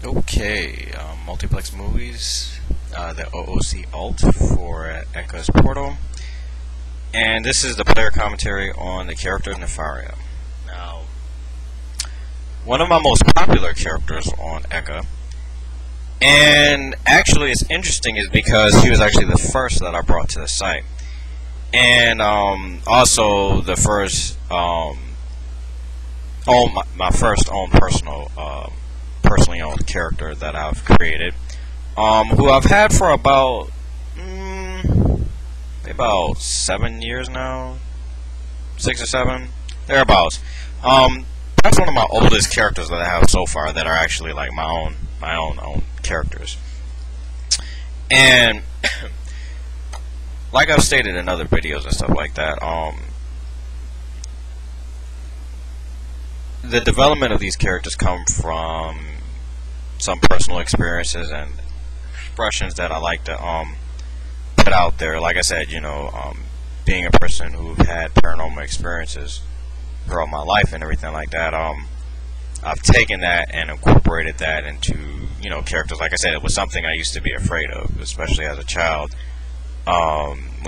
Okay, multiplex movies, the OOC alt for Echo's Portal, and this is the player commentary on the character Nefaria. Now, one of my most popular characters on Echo, and actually it's interesting is because he was actually the first that I brought to the site, and also the first, my first own personally owned character that I've created, who I've had for about 7 years now, 6 or 7, thereabouts. That's one of my oldest characters that I have so far that are actually like my own characters. And like I've stated in other videos and stuff like that, the development of these characters come from some personal experiences and expressions that I like to put out there. Like I said, being a person who had paranormal experiences throughout my life and everything like that, I've taken that and incorporated that into characters. Like I said, it was something I used to be afraid of, especially as a child.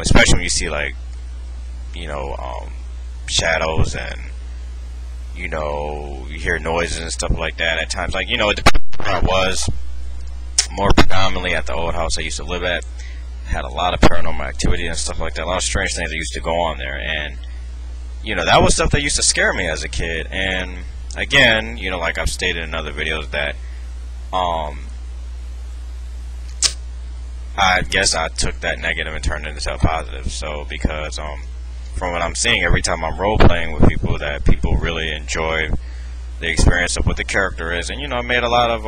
Especially when you see shadows and you hear noises and stuff like that at times. It depends on where I was. More predominantly at the old house I used to live at, had a lot of paranormal activity and stuff like that. A lot of strange things that used to go on there, and that was stuff that used to scare me as a kid. And again, like I've stated in other videos, that I guess I took that negative and turned it into a positive. So because from what I'm seeing every time I'm role playing with people, that people really enjoy the experience of what the character is, and I made a lot of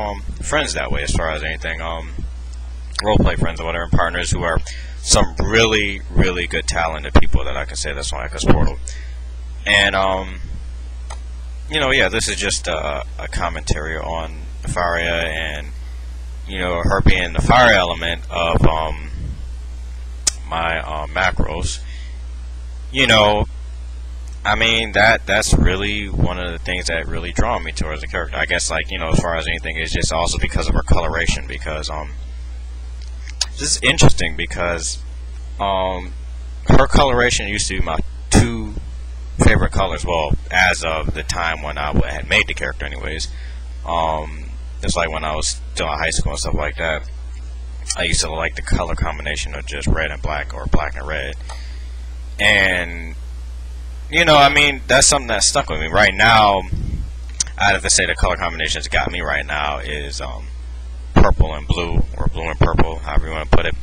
friends that way, as far as anything, role play friends or whatever, and partners who are some really good talented people that I can say that's on Echo's Portal. And yeah, this is just a commentary on Nefaria, and her being the fire element of my macros. I mean, that's really one of the things that really draw me towards the character. I guess, as far as anything, is just also because of her coloration. Because this is interesting because her coloration used to be my two favorite colors. Well, as of the time when I had made the character, anyways. It's like when I was still in high school and stuff like that. I used to like the color combination of just red and black, or black and red. And I mean, that's something that stuck with me. Right now, I'd have to say the color combinations got me right now is purple and blue, or blue and purple, however you want to put it.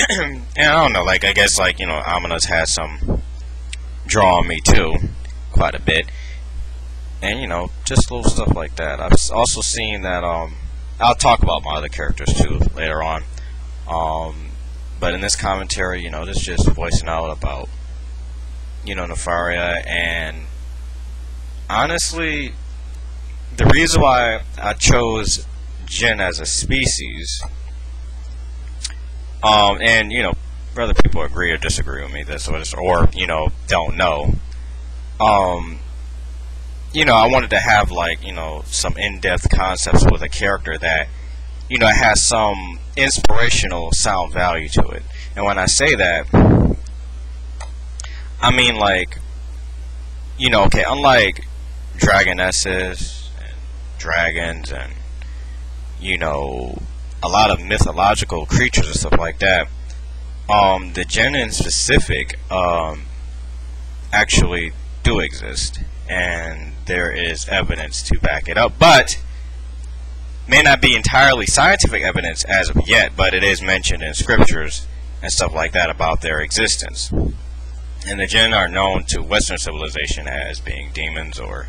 And I don't know, I guess Ominous has some draw on me too, quite a bit. And just little stuff like that. I've also seen that I'll talk about my other characters too later on. But in this commentary, this is just voicing out about Nefaria. And honestly, the reason why I chose Jinn as a species, and whether people agree or disagree with me this or don't know, I wanted to have some in-depth concepts with a character that has some inspirational sound value to it. And when I say that, I mean okay, unlike dragonesses and dragons and a lot of mythological creatures and stuff like that, the Jinn in specific actually do exist, and there is evidence to back it up, but may not be entirely scientific evidence as of yet, but it is mentioned in scriptures and stuff like that about their existence. And the Jinn are known to Western civilization as being demons, or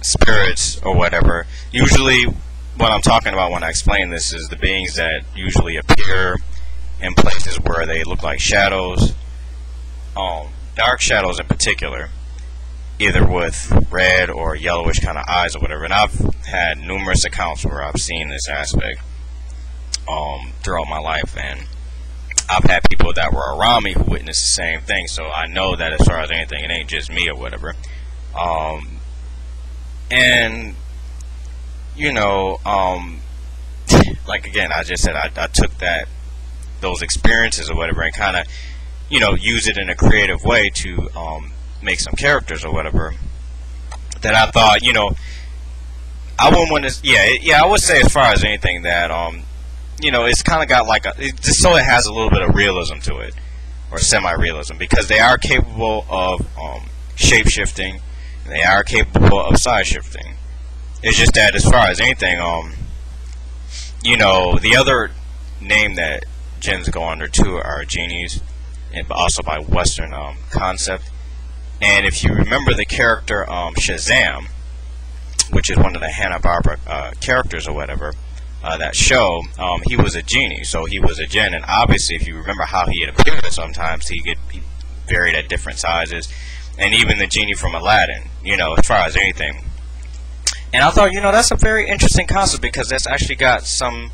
spirits or whatever. Usually what I'm talking about when I explain this is the beings that usually appear in places where they look like shadows, dark shadows in particular, either with red or yellowish kind of eyes or whatever. And I've had numerous accounts where I've seen this aspect throughout my life, and I've had people that were around me who witnessed the same thing, so I know that as far as anything, it ain't just me or whatever. And you know, like again, I just said I took those experiences or whatever and kind of, you know, use it in a creative way to make some characters or whatever that I thought, you know, I wouldn't want to. Yeah, I would say as far as anything that you know, it's kind of got like just so it has a little bit of realism to it, or semi-realism, because they are capable of shape-shifting, and they are capable of side-shifting. It's just that as far as anything, you know, the other name that jinns go under too are genies, and also by Western concept. And if you remember the character Shazam, which is one of the Hanna-Barbera characters or whatever, that show, he was a genie, so he was a jinn, and obviously if you remember how he had appeared sometimes, he varied at different sizes, and even the genie from Aladdin, you know, as far as anything. And I thought, you know, that's a very interesting concept, because that's actually got some,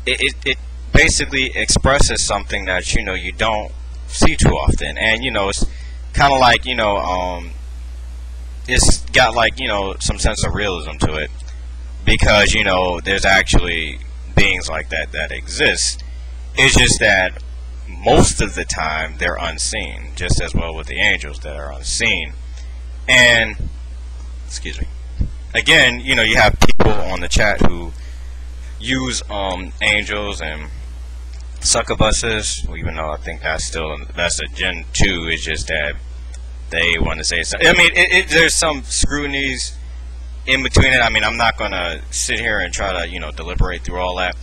it basically expresses something that, you know, you don't see too often, and, you know, it's kind of like, you know, it's got like, you know, some sense of realism to it, because, you know, there's actually beings like that that exist. It's just that most of the time they're unseen, just as well with the angels that are unseen. And excuse me, again, you know, you have people on the chat who use angels and succubuses, even though I think that's a Gen 2. It's just that they want to say something. I mean, there's some scrutinies in between it. I mean, I'm not gonna sit here and try to, you know, deliberate through all that,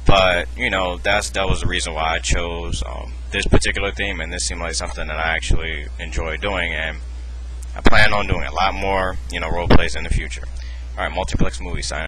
but, you know, that was the reason why I chose this particular theme, and this seemed like something that I actually enjoy doing, and I plan on doing a lot more, you know, role plays in the future. All right, Multiplex Movie sign.